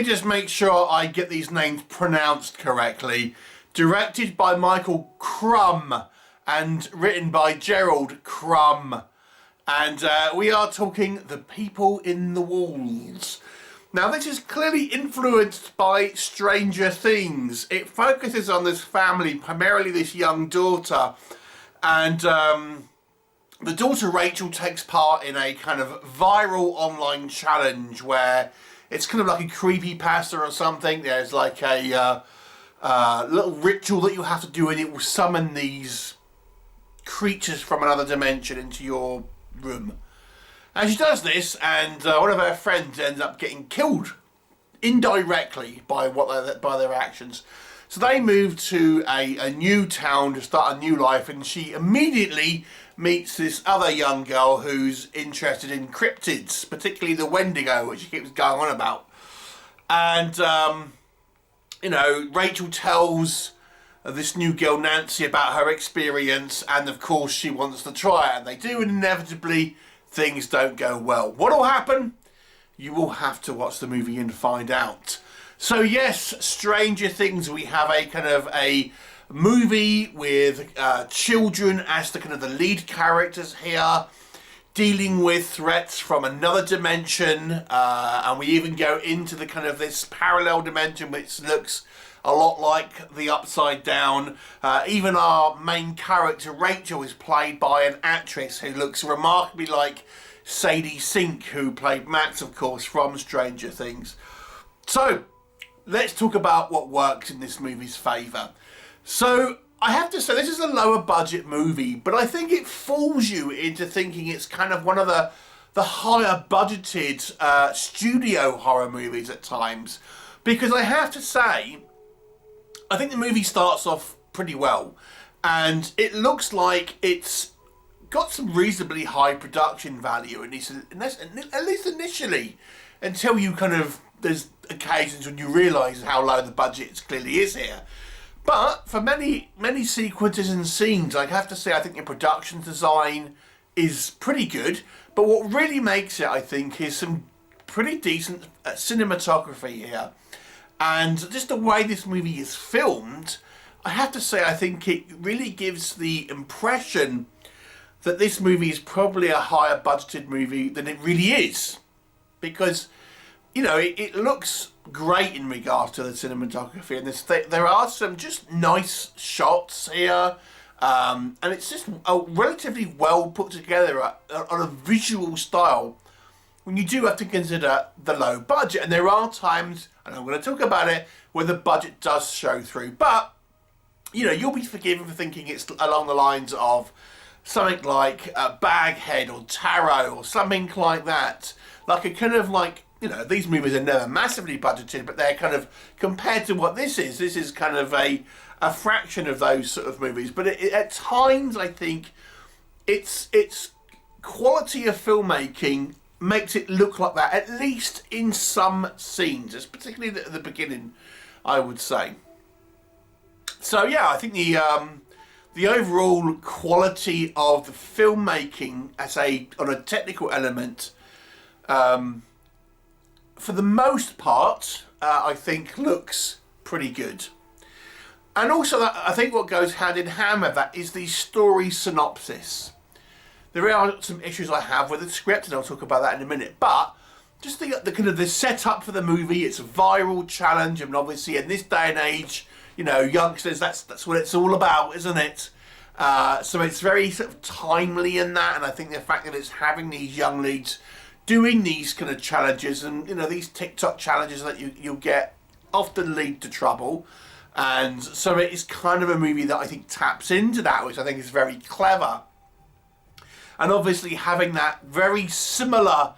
me just make sure I get these names pronounced correctly. Directed by Michael Crumb and written by Gerald Crumb. And we are talking The People in the Walls. Now, this is clearly influenced by Stranger Things. It focuses on this family, primarily this young daughter. And the daughter, Rachel, takes part in a kind of viral online challenge where it's kind of like a creepypasta or something. There's like a little ritual that you have to do, and it will summon these creatures from another dimension into your room. And she does this, and one of her friends ends up getting killed indirectly by their actions. So they move to a new town to start a new life, and she immediately meets this other young girl who's interested in cryptids, particularly the Wendigo, which she keeps going on about. And you know, Rachel tells this new girl Nancy about her experience, and of course she wants to try it, and they do, and inevitably things don't go well. What will happen? You will have to watch the movie and find out. So yes, Stranger Things, we have a kind of a movie with children as the kind of the lead characters here, dealing with threats from another dimension, and we even go into the kind of this parallel dimension which looks a lot like the Upside Down. Even our main character Rachel is played by an actress who looks remarkably like Sadie Sink, who played Max, of course, from Stranger Things. So let's talk about what works in this movie's favour. So I have to say, this is a lower budget movie, but I think it fools you into thinking it's kind of one of the higher budgeted studio horror movies at times. Because I have to say, I think the movie starts off pretty well, and it looks like it's got some reasonably high production value, at least initially, until you kind of, there's occasions when you realise how low the budget clearly is here. But for many sequences and scenes, I have to say, I think the production design is pretty good. But what really makes it, I think, is some pretty decent cinematography here. And just the way this movie is filmed, I have to say, I think it really gives the impression that this movie is probably a higher budgeted movie than it really is. Because, you know, it looks great in regards to the cinematography, and there are some just nice shots here, and it's just a relatively well put together on a visual style when you do have to consider the low budget. And there are times, and I'm going to talk about it, where the budget does show through, but you know, you'll be forgiven for thinking it's along the lines of something like Baghead or Tarot or something like that, like a kind of like, you know, these movies are never massively budgeted, but they're kind of, compared to what this is kind of a fraction of those sort of movies. But at times, I think its quality of filmmaking makes it look like that, at least in some scenes, particularly at the beginning, I would say. So yeah, I think the overall quality of the filmmaking on a technical element, for the most part, I think looks pretty good. And also, I think what goes hand in hand with that is the story synopsis. There are some issues I have with the script, and I'll talk about that in a minute. But just the kind of the setup for the movie, it's a viral challenge, and obviously in this day and age, you know, youngsters, that's what it's all about, isn't it? So it's very sort of timely in that, and I think the fact that it's having these young leads doing these kind of challenges, and you know, these TikTok challenges that you'll get often lead to trouble, and so it is kind of a movie that I think taps into that, which I think is very clever. And obviously having that very similar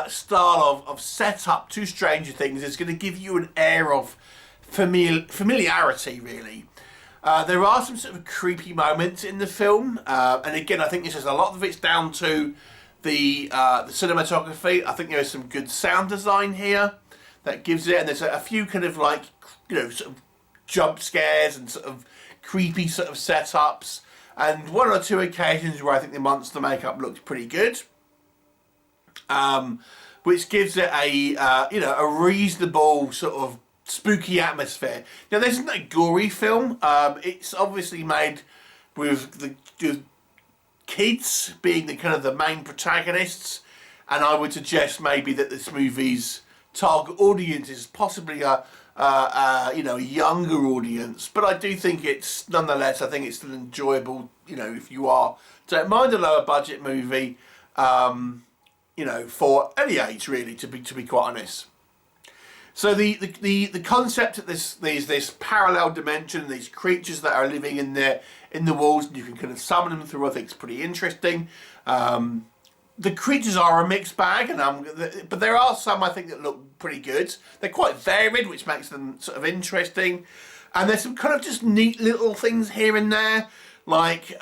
style of setup to Stranger Things is going to give you an air of familiarity, really. There are some sort of creepy moments in the film, and again, I think this is a lot of it's down to the cinematography. I think there is some good sound design here that gives it, and there's a few kind of like, you know, sort of jump scares and sort of creepy sort of setups, and one or two occasions where I think the monster makeup looks pretty good. But which gives it a you know, a reasonable sort of spooky atmosphere. Now, this isn't a gory film. It's obviously made with the kids being the kind of the main protagonists, and I would suggest maybe that this movie's target audience is possibly a you know, a younger audience, but I do think it's nonetheless, I think it's still enjoyable, you know, if you don't mind a lower budget movie, you know, for any age really, to be quite honest. So the concept that there's this parallel dimension, these creatures that are living in the walls, and you can kind of summon them through, I think it's pretty interesting. The creatures are a mixed bag, but there are some I think that look pretty good. They're quite varied, which makes them sort of interesting. And there's some kind of just neat little things here and there. Like,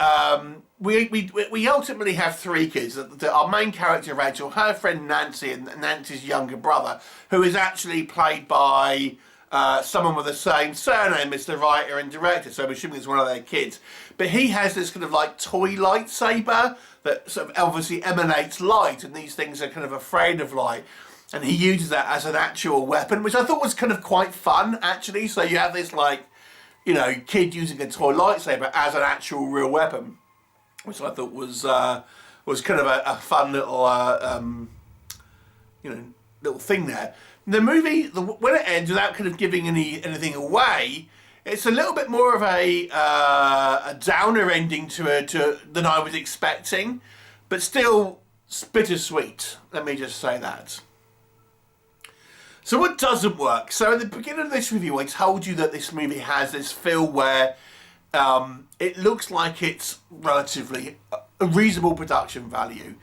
we ultimately have three kids. Our main character, Rachel, her friend Nancy, and Nancy's younger brother, who is actually played by someone with the same surname as the writer and director, so I'm assuming it's one of their kids. But he has this kind of like toy lightsaber that sort of obviously emanates light, and these things are kind of afraid of light. And he uses that as an actual weapon, which I thought was kind of quite fun, actually. So you have this, like, you know, kid using a toy lightsaber as an actual real weapon, which I thought was kind of a fun little, you know, little thing there. The movie, when it ends, without kind of giving anything away, it's a little bit more of a downer ending to it than I was expecting, but still bittersweet. Let me just say that. So what doesn't work? So at the beginning of this review, I told you that this movie has this feel where it looks like it's relatively a reasonable production value,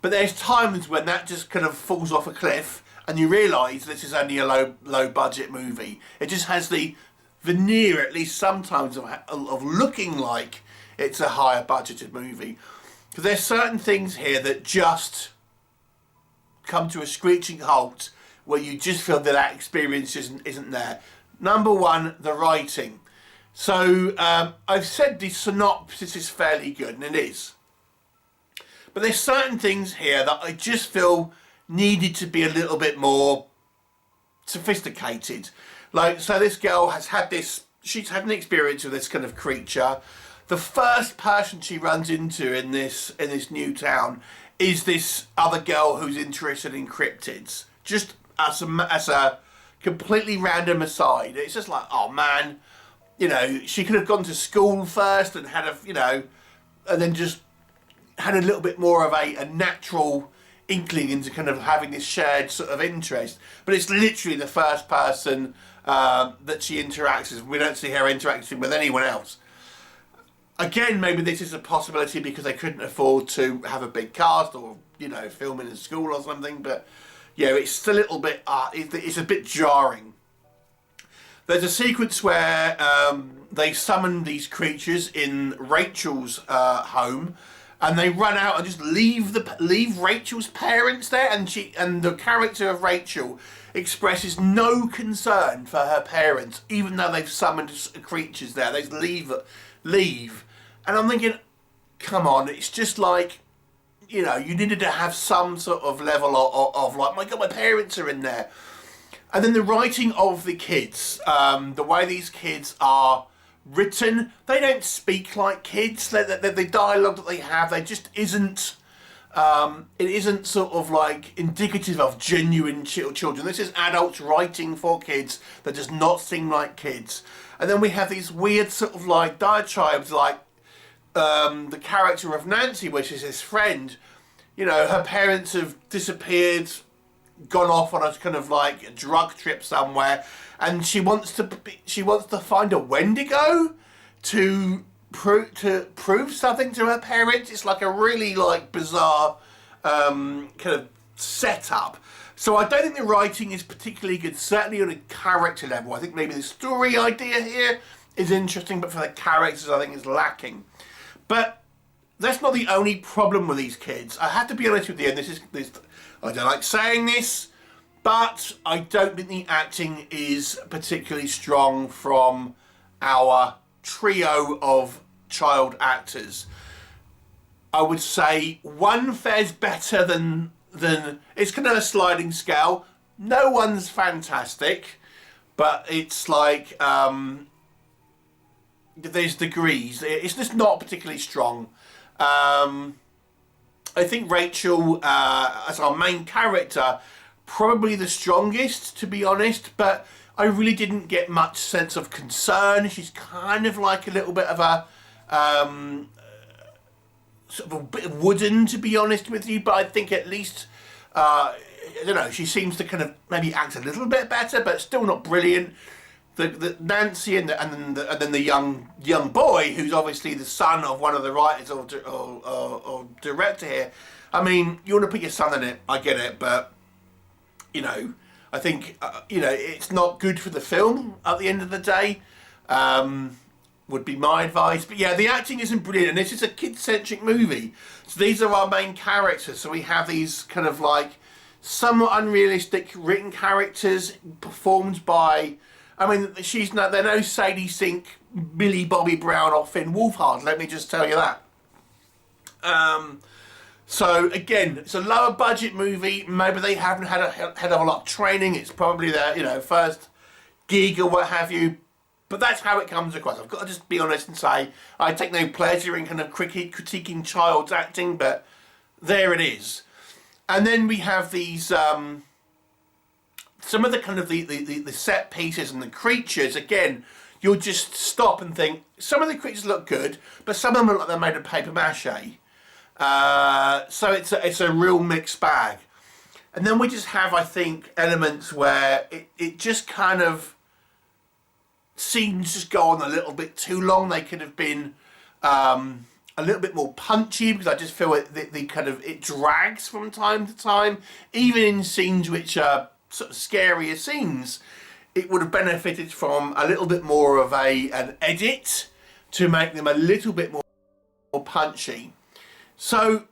but there's times when that just kind of falls off a cliff, and you realise this is only a low budget movie. It just has the veneer, at least sometimes, of looking like it's a higher budgeted movie. Because there's certain things here that just come to a screeching halt, where you just feel that experience isn't there. Number one, the writing. So I've said the synopsis is fairly good, and it is. But there's certain things here that I just feel needed to be a little bit more sophisticated. Like, so this girl has had she's had an experience with this kind of creature. The first person she runs into in this new town is this other girl who's interested in cryptids. Just as a completely random aside. It's just like, oh man, you know, she could have gone to school first and had you know, and then just had a little bit more of a natural inkling into kind of having this shared sort of interest. But it's literally the first person that she interacts with. We don't see her interacting with anyone else. Again, maybe this is a possibility because they couldn't afford to have a big cast or, you know, film in a school or something, but yeah, it's a little bit, it's a bit jarring. There's a sequence where they summon these creatures in Rachel's home, and they run out and just leave Rachel's parents there, and the character of Rachel expresses no concern for her parents, even though they've summoned creatures there. They just leave, and I'm thinking, come on, it's just like, you know, you needed to have some sort of level of like, my God, my parents are in there. And then the writing of the kids, the way these kids are written, they don't speak like kids. The dialogue that they have, they just isn't, it isn't sort of like indicative of genuine children. This is adults writing for kids that does not seem like kids. And then we have these weird sort of like diatribes, like the character of Nancy, which is his friend. You know, her parents have disappeared, gone off on a kind of like a drug trip somewhere, and she wants to find a Wendigo to prove something to her parents. It's like a really like bizarre kind of setup. So I don't think the writing is particularly good, certainly on a character level. I think maybe the story idea here is interesting, but for the characters I think it's lacking. But that's not the only problem with these kids. I have to be honest with you, and this I don't like saying this, but I don't think the acting is particularly strong from our trio of child actors. I would say one fares better than it's kind of a sliding scale. No one's fantastic, but it's like there's degrees. It's just not particularly strong. I think Rachel, as our main character, probably the strongest, to be honest, but I really didn't get much sense of concern. She's kind of like a little bit of a sort of a bit wooden, to be honest with you, but I think at least I don't know, she seems to kind of maybe act a little bit better, but still not brilliant. The Nancy and then the young boy, who's obviously the son of one of the writers or director here. I mean, you want to put your son in it, I get it, but you know, I think you know, it's not good for the film at the end of the day. Would be my advice. But yeah, the acting isn't brilliant, and this is a kid-centric movie. So these are our main characters. So we have these kind of like somewhat unrealistic written characters performed by, I mean, they're no Sadie Sink, Millie Bobby Brown or Finn Wolfhard, let me just tell you that. So again, it's a lower budget movie. Maybe they haven't had a lot of training. It's probably their, you know, first gig or what have you. But that's how it comes across. I've got to just be honest and say I take no pleasure in kind of critiquing child's acting, but there it is. And then we have these some of the kind of the set pieces and the creatures. Again, you'll just stop and think some of the creatures look good, but some of them look like they're made of paper mache. So it's a real mixed bag. And then we just have, I think, elements where it just kind of scenes just go on a little bit too long. They could have been a little bit more punchy, because I just feel it drags from time to time. Even in scenes which are sort of scarier scenes, it would have benefited from a little bit more of an edit to make them a little bit more punchy. So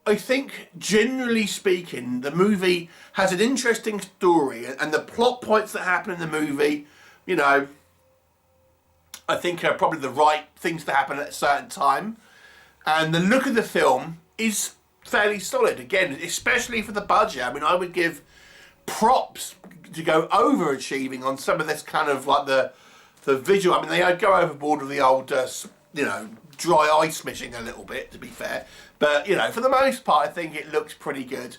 I think, generally speaking, the movie has an interesting story, and the plot points that happen in the movie, you know, I think are probably the right things to happen at a certain time. And the look of the film is fairly solid, again, especially for the budget. I mean, I would give props to go overachieving on some of this kind of like the visual. I mean, they go overboard with the old, you know, dry eye smishing a little bit, to be fair. But, you know, for the most part, I think it looks pretty good.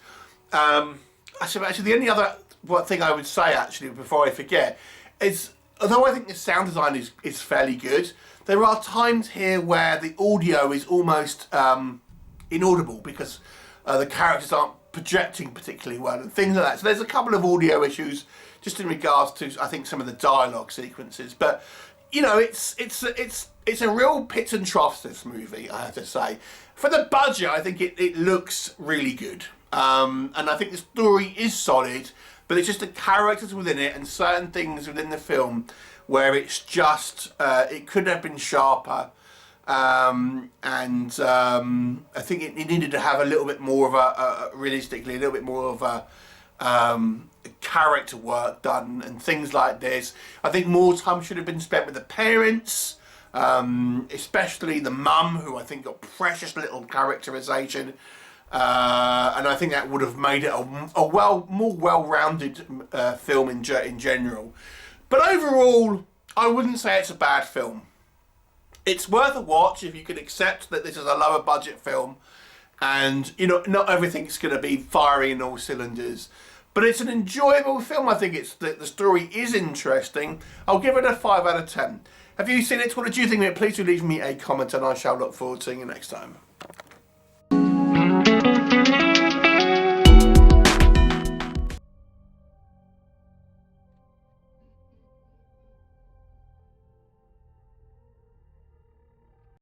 Actually, the only other thing I would say, actually, before I forget, is although I think the sound design is fairly good, there are times here where the audio is almost inaudible, because the characters aren't projecting particularly well and things like that. So there's a couple of audio issues just in regards to, I think, some of the dialogue sequences. But you know, it's a real pits and troughs, this movie, I have to say. For the budget, I think it looks really good, and I think the story is solid. But it's just the characters within it and certain things within the film where it's just, it could have been sharper. I think it needed to have a little bit more of realistically, a little bit more of a character work done and things like this. I think more time should have been spent with the parents, especially the mum, who I think got precious little characterization. And I think that would have made it a more well-rounded film in general. But overall, I wouldn't say it's a bad film. It's worth a watch if you can accept that this is a lower budget film, and you know, not everything's going to be firing in all cylinders. But it's an enjoyable film. I think the story is interesting. I'll give it a 5 out of 10. Have you seen it? What did you think of it? Please do leave me a comment, and I shall look forward to seeing you next time.